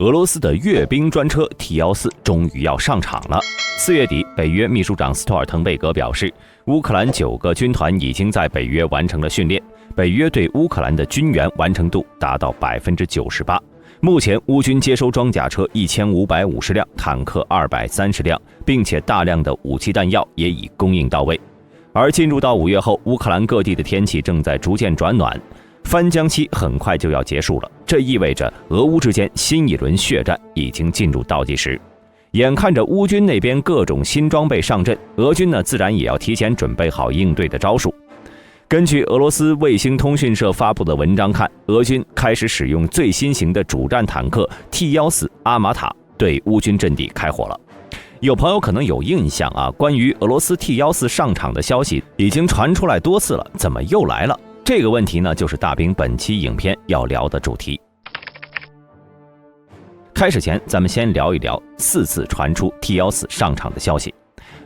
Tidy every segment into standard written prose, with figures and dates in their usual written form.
俄罗斯的阅兵专车 T-14终于要上场了。4月底，北约秘书长斯托尔滕贝格表示，乌克兰9个军团已经在北约完成了训练，北约对乌克兰的军援完成度达到98%。目前，乌军接收装甲车1550辆，坦克230辆，并且大量的武器弹药也已供应到位。而进入到5月后，乌克兰各地的天气正在逐渐转暖，翻江期很快就要结束了，这意味着俄乌之间新一轮血战已经进入倒计时。眼看着乌军那边各种新装备上阵，俄军呢自然也要提前准备好应对的招数。根据俄罗斯卫星通讯社发布的文章看，俄军开始使用最新型的主战坦克 T-14阿玛塔对乌军阵地开火了。有朋友可能有印象啊，关于俄罗斯 T-14上场的消息已经传出来多次了，怎么又来了？这个问题呢，就是大兵本期影片要聊的主题。开始前，咱们先聊一聊4次传出 T-14上场的消息。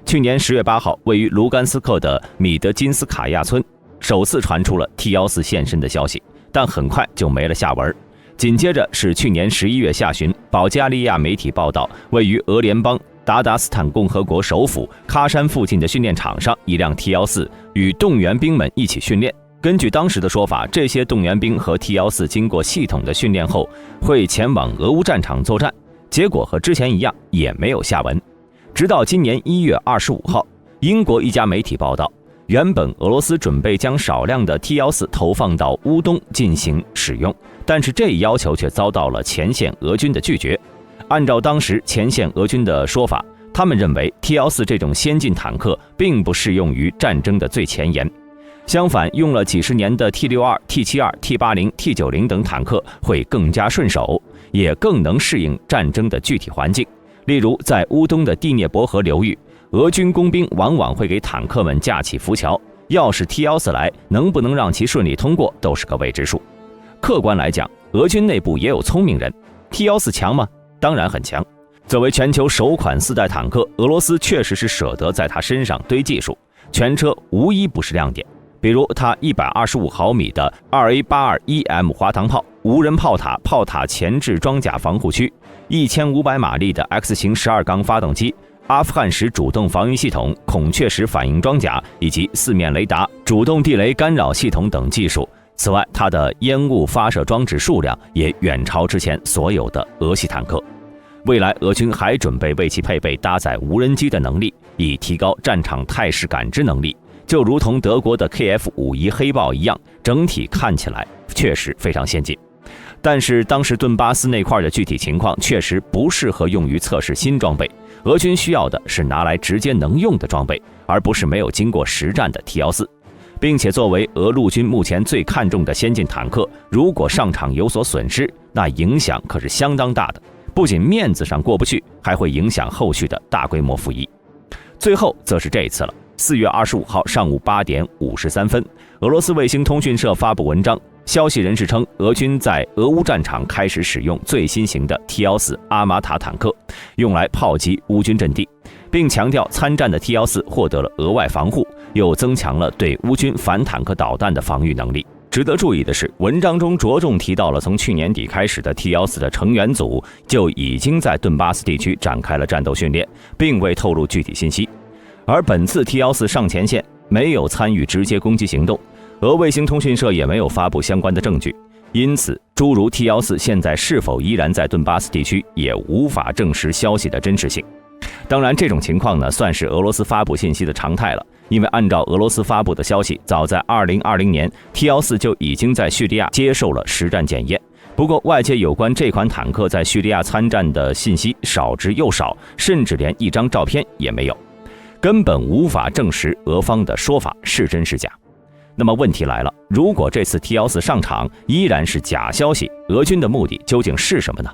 去年10月8号，位于卢甘斯克的米德金斯卡亚村首次传出了 T-14现身的消息，但很快就没了下文。紧接着是去年11月下旬，保加利亚媒体报道，位于俄联邦达达斯坦共和国首府喀山附近的训练场上，一辆 T-14与动员兵们一起训练。根据当时的说法，这些动员兵和 T-14经过系统的训练后，会前往俄乌战场作战。结果和之前一样，也没有下文。直到今年1月25号，英国一家媒体报道，原本俄罗斯准备将少量的 T-14投放到乌东进行使用，但是这一要求却遭到了前线俄军的拒绝。按照当时前线俄军的说法，他们认为 T-14这种先进坦克并不适用于战争的最前沿，相反，用了几十年的 T-62、T-72、T-80、T-90等坦克会更加顺手，也更能适应战争的具体环境。例如，在乌东的第聂伯河流域，俄军工兵往往会给坦克们架起浮桥，要是 T-14来，能不能让其顺利通过都是个未知数。客观来讲，俄军内部也有聪明人。T-14强吗？当然很强。作为全球首款4代坦克，俄罗斯确实是舍得在它身上堆技术，全车无一不是亮点。比如它125毫米的 2A82EM 滑膛炮、无人炮塔、炮塔前置装甲防护区、1500马力的 X 型12缸发动机、阿富汗式主动防御系统、孔雀式反应装甲以及4面雷达、主动地雷干扰系统等技术。此外，它的烟雾发射装置数量也远超之前所有的俄系坦克。未来俄军还准备为其配备搭载无人机的能力，以提高战场态势感知能力。就如同德国的 KF-51黑豹一样，整体看起来确实非常先进。但是当时顿巴斯那块的具体情况确实不适合用于测试新装备，俄军需要的是拿来直接能用的装备，而不是没有经过实战的 T-14。并且作为俄陆军目前最看重的先进坦克，如果上场有所损失，那影响可是相当大的，不仅面子上过不去，还会影响后续的大规模服役。最后则是这一次了。4月25号上午8点53分，俄罗斯卫星通讯社发布文章，消息人士称，俄军在俄乌战场开始使用最新型的 T-14阿玛塔坦克，用来炮击乌军阵地，并强调参战的 T-14获得了额外防护，又增强了对乌军反坦克导弹的防御能力。值得注意的是，文章中着重提到了从去年底开始的 T-14的成员组就已经在顿巴斯地区展开了战斗训练，并未透露具体信息。而本次 T-14上前线没有参与直接攻击行动，俄卫星通讯社也没有发布相关的证据，因此诸如 T-14现在是否依然在顿巴斯地区也无法证实消息的真实性。当然，这种情况呢，算是俄罗斯发布信息的常态了，因为按照俄罗斯发布的消息，早在2020年 T-14就已经在叙利亚接受了实战检验。不过，外界有关这款坦克在叙利亚参战的信息少之又少，甚至连一张照片也没有，根本无法证实俄方的说法是真是假。那么问题来了，如果这次 T-14上场依然是假消息，俄军的目的究竟是什么呢？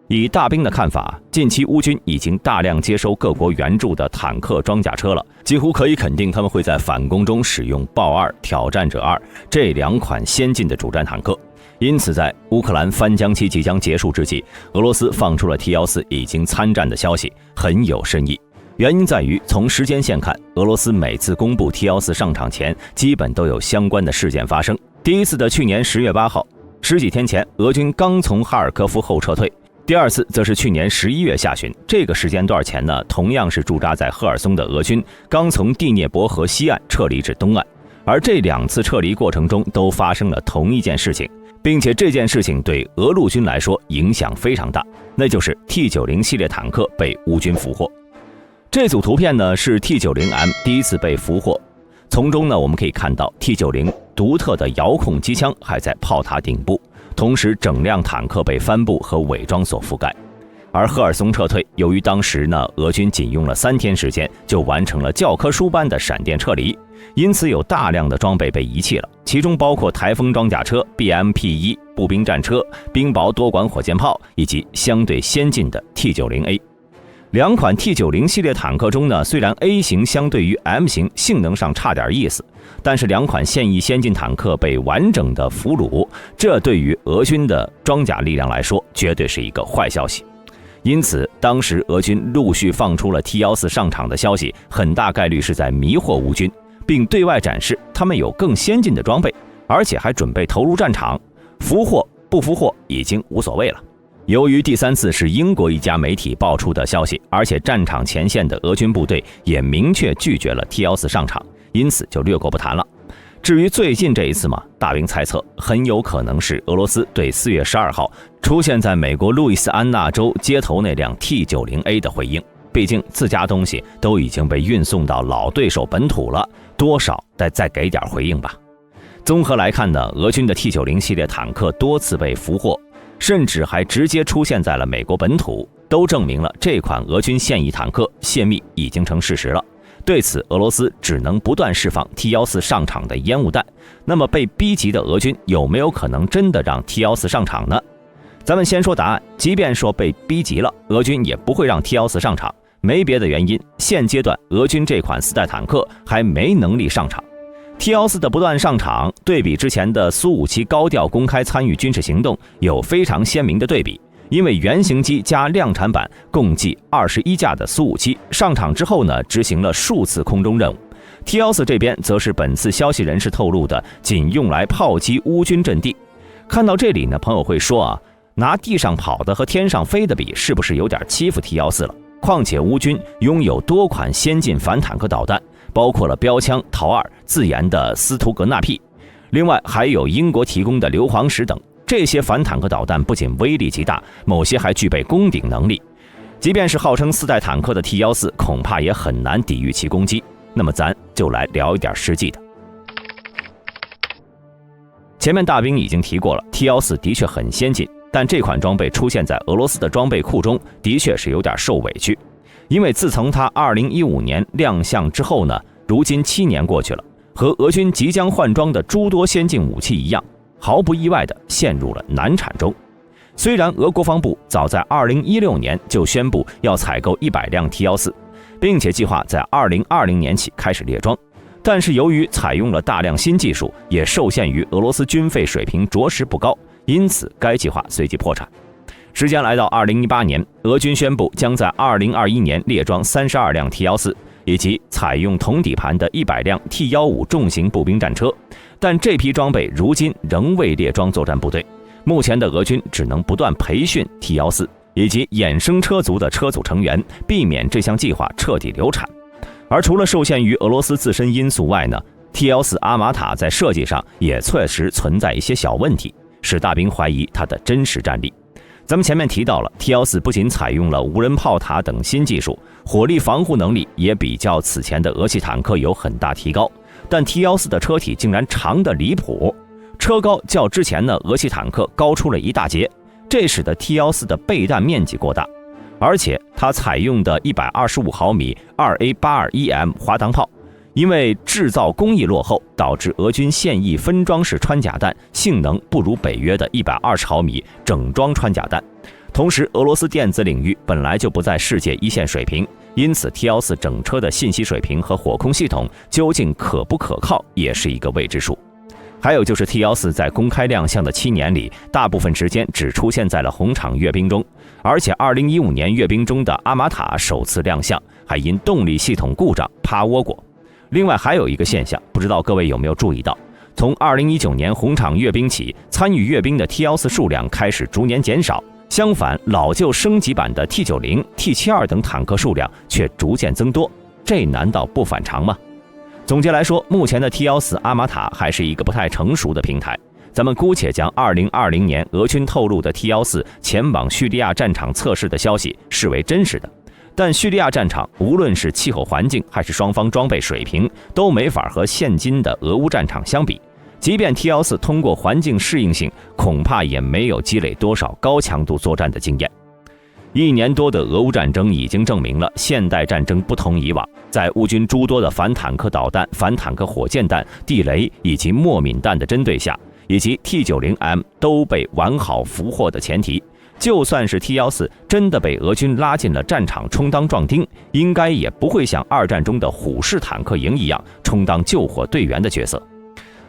以大兵的看法，近期乌军已经大量接收各国援助的坦克装甲车了，几乎可以肯定他们会在反攻中使用豹2、挑战者2这2款先进的主战坦克。因此，在乌克兰翻江期即将结束之际，俄罗斯放出了 T-14已经参战的消息，很有深意。原因在于，从时间线看，俄罗斯每次公布 T-14上场前，基本都有相关的事件发生。第一次的去年10月8号十几天前，俄军刚从哈尔科夫后撤退。第二次则是去年11月下旬，这个时间段前呢，同样是驻扎在赫尔松的俄军刚从第聂伯河西岸撤离至东岸，而这2次撤离过程中都发生了同一件事情，并且这件事情对俄陆军来说影响非常大，那就是 T90 系列坦克被乌军俘获。这组图片呢是 T90M 第一次被俘获，从中呢我们可以看到 T90 独特的遥控机枪还在炮塔顶部。同时，整辆坦克被帆布和伪装所覆盖。而赫尔松撤退，由于当时呢，俄军仅用了3天时间就完成了教科书般的闪电撤离，因此有大量的装备被遗弃了，其中包括台风装甲车、BMP-1 步兵战车、冰雹多管火箭炮以及相对先进的 T90A。2款 T90 系列坦克中呢，虽然 A 型相对于 M 型性能上差点意思，但是2款现役先进坦克被完整的俘虏，这对于俄军的装甲力量来说绝对是一个坏消息。因此，当时俄军陆续放出了 T14上场的消息，很大概率是在迷惑乌军，并对外展示他们有更先进的装备，而且还准备投入战场。俘获不俘获已经无所谓了。由于第3次是英国一家媒体爆出的消息，而且战场前线的俄军部队也明确拒绝了 T14上场，因此就略过不谈了。至于最近这一次嘛，大兵猜测很有可能是俄罗斯对4月12号出现在美国路易斯安那州街头那辆 T90A 的回应。毕竟自家东西都已经被运送到老对手本土了，多少得再给点回应吧。综合来看呢，俄军的 T90 系列坦克多次被俘获，甚至还直接出现在了美国本土，都证明了这款俄军现役坦克泄密已经成事实了。对此，俄罗斯只能不断释放 T14上场的烟雾弹。那么被逼急的俄军有没有可能真的让 T14上场呢？咱们先说答案，即便说被逼急了，俄军也不会让 T14上场，没别的原因，现阶段俄军这款4代坦克还没能力上场。T14的不断上场，对比之前的苏57高调公开参与军事行动，有非常鲜明的对比。因为原型机加量产版共计21架的苏57上场之后呢，执行了数次空中任务。T14这边则是本次消息人士透露的，仅用来炮击乌军阵地。看到这里呢，朋友会说啊，拿地上跑的和天上飞的比，是不是有点欺负 T14了？况且乌军拥有多款先进反坦克导弹，包括了标枪、陶2、自研的斯图格纳 P， 另外还有英国提供的硫磺石等。这些反坦克导弹不仅威力极大，某些还具备攻顶能力。即便是号称4代坦克的 T14，恐怕也很难抵御其攻击。那么咱就来聊一点实际的。前面大兵已经提过了 ，T14的确很先进，但这款装备出现在俄罗斯的装备库中，的确是有点受委屈。因为自从它2015年亮相之后呢，如今7年过去了，和俄军即将换装的诸多先进武器一样，毫不意外地陷入了难产中。虽然俄国防部早在2016年就宣布要采购100辆 T14， 并且计划在2020年起开始列装，但是由于采用了大量新技术，也受限于俄罗斯军费水平着实不高，因此该计划随即破产。时间来到2018年，俄军宣布将在2021年列装32辆 T14，以及采用同底盘的100辆 T15重型步兵战车，但这批装备如今仍未列装作战部队。目前的俄军只能不断培训 T14以及衍生车族的车组成员，避免这项计划彻底流产。而除了受限于俄罗斯自身因素外呢， T14阿玛塔在设计上也确实存在一些小问题，使大兵怀疑它的真实战力。咱们前面提到了 T14不仅采用了无人炮塔等新技术，火力防护能力也比较此前的俄系坦克有很大提高，但 T14的车体竟然长得离谱，车高较之前的俄系坦克高出了一大截，这使得 T14的备弹面积过大，而且它采用的125毫米 2A821M 滑膛炮，因为制造工艺落后，导致俄军现役分装式穿甲弹性能不如北约的120毫米整装穿甲弹。同时，俄罗斯电子领域本来就不在世界一线水平，因此 T14整车的信息水平和火控系统究竟可不可靠，也是一个未知数。还有就是 T14在公开亮相的7年里，大部分时间只出现在了红场阅兵中，而且2015年阅兵中的阿玛塔首次亮相，还因动力系统故障趴窝过。另外还有一个现象，不知道各位有没有注意到，从2019年红场阅兵起，参与阅兵的 T-14数量开始逐年减少，相反，老旧升级版的 T-90、T-72等坦克数量却逐渐增多，这难道不反常吗？总结来说，目前的 T-14阿玛塔还是一个不太成熟的平台。咱们姑且将2020年俄军透露的 T-14前往叙利亚战场测试的消息视为真实的，但叙利亚战场无论是气候环境还是双方装备水平，都没法和现今的俄乌战场相比。即便 T-14通过环境适应性，恐怕也没有积累多少高强度作战的经验。1年多的俄乌战争已经证明了现代战争不同以往，在乌军诸多的反坦克导弹、反坦克火箭弹、地雷以及末敏弹的针对下，以及 T-90M 都被完好俘获的前提，就算是 T-14真的被俄军拉进了战场充当壮丁，应该也不会像二战中的虎式坦克营一样充当救火队员的角色。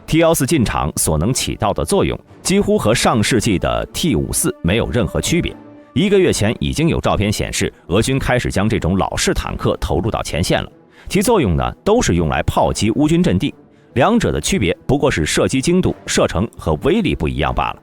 T-14进场所能起到的作用，几乎和上世纪的 T-54没有任何区别。1个月前已经有照片显示，俄军开始将这种老式坦克投入到前线了，其作用呢，都是用来炮击乌军阵地。两者的区别不过是射击精度、射程和威力不一样罢了。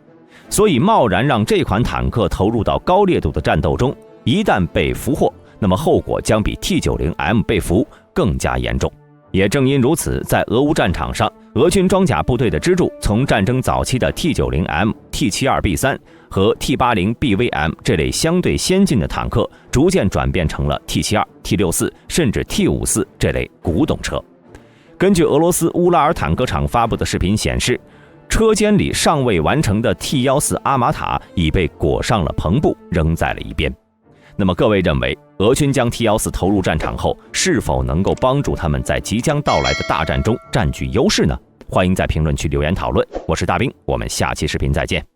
所以贸然让这款坦克投入到高烈度的战斗中，一旦被俘获，那么后果将比 T-90M 被俘更加严重。也正因如此，在俄乌战场上，俄军装甲部队的支柱从战争早期的 T-90M、T-72B3 和 T-80BVM 这类相对先进的坦克，逐渐转变成了 T-72、T-64 甚至 T-54 这类古董车。根据俄罗斯乌拉尔坦克厂发布的视频显示，车间里尚未完成的 T-14阿玛塔已被裹上了篷布，扔在了一边。那么各位认为，俄军将 T-14投入战场后，是否能够帮助他们在即将到来的大战中占据优势呢？欢迎在评论区留言讨论。我是大兵，我们下期视频再见。